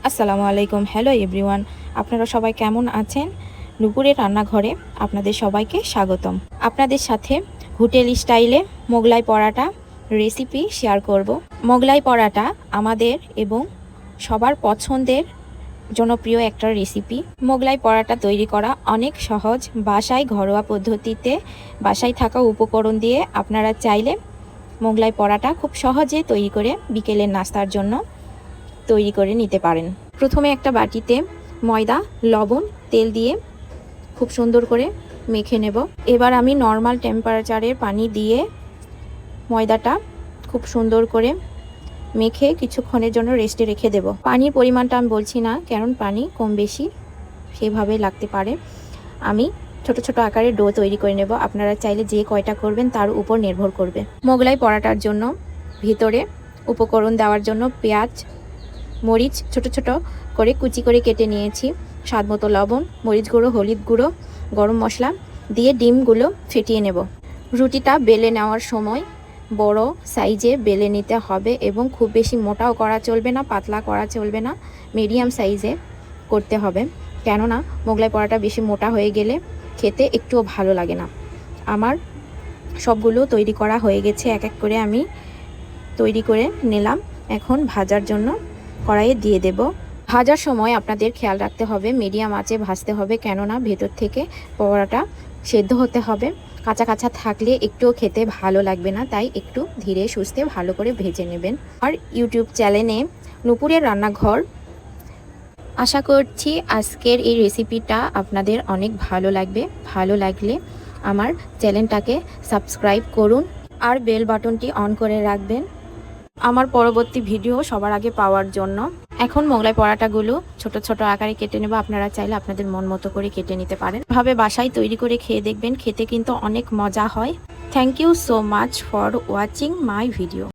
আসসালামু আলাইকুম। Hello everyone, আপনারা সবাই কেমন আছেন? নুপুরের রান্নাঘরে আপনাদের সবাইকে স্বাগতম। আপনাদের সাথে হোটেল স্টাইলে মোগলাই পরাটা রেসিপি শেয়ার করব। মোগলাই পরাটা আমাদের এবং সবার পছন্দের জনপ্রিয় একটা রেসিপি। মোগলাই পরাটা তৈরি করা অনেক সহজ। বাসায় ঘরোয়া পদ্ধতিতে বাসায় থাকা উপকরণ দিয়ে আপনারা চাইলে মোগলাই পরাটা খুব সহজে তৈরি করে বিকেলের নাস্তার জন্য তৈরি করে নিতে পারেন। প্রথমে একটা বাটিতে ময়দা, লবণ, তেল দিয়ে খুব সুন্দর করে মেখে নেব। এবার আমি নর্মাল টেম্পারেচারের পানি দিয়ে ময়দাটা খুব সুন্দর করে মেখে কিছুক্ষণের জন্য রেস্টে রেখে দেব। পানির পরিমাণটা আমি বলছি না, কারণ পানি কম বেশি সেভাবে লাগতে পারে। আমি ছোট ছোট আকারে ডো তৈরি করে নেব। আপনারা চাইলে যে কয়টা করবেন তার উপর নির্ভর করবে। মোগলাই পরাটার জন্য ভিতরে উপকরণ দেওয়ার জন্য পেঁয়াজ, মরিচ ছোট ছোট করে কুচি করে কেটে নিয়েছি, স্বাদ মতো লবণ, মরিচ গুঁড়ো, হলুদ গুঁড়ো, গরম মশলা দিয়ে ডিমগুলো ফেটিয়ে নেব। রুটিটা বেলে নেওয়ার সময় বড় সাইজে বেলে নিতে হবে এবং খুব বেশি মোটাও করা চলবে না, পাতলা করা চলবে না, মিডিয়াম সাইজে করতে হবে। কেননা মোগলাই পরাটা বেশি মোটা হয়ে গেলে খেতে একটুও ভালো লাগে না। আমার সবগুলো তৈরি করা হয়ে গেছে, এক এক করে আমি তৈরি করে নিলাম। এখন ভাজার জন্য কড়াইয়ে দিয়ে দেব। ভাজার সময় আপনাদের খেয়াল রাখতে হবে মিডিয়াম আঁচে ভাজতে হবে, কেননা ভেতর থেকে পরোটাটা সেদ্ধ হতে হবে। কাঁচা কাঁচা থাকলে একটুও খেতে ভালো লাগবে না, তাই একটু ধীরে সুস্থে ভালো করে ভেজে নেবেন। আর ইউটিউব চ্যানেলে নুপুরের রান্নাঘর, আশা করছি আজকের এই রেসিপিটা আপনাদের অনেক ভালো লাগবে। ভালো লাগলে আমার চ্যানেলটাকে সাবস্ক্রাইব করুন আর বেল বাটনটি অন করে রাখবেন আমার পরবর্তী ভিডিও সবার আগে পাওয়ার জন্য। এখন মোগলাই পরাটাগুলো ছোট ছোট আকারে কেটে নেব। আপনারা চাইলে আপনাদের মন মতো করে কেটে নিতে পারেন। ভাবে বাসায় তৈরি করে খেয়ে দেখবেন, খেতে কিন্তু অনেক মজা হয়। Thank you so much for watching my video.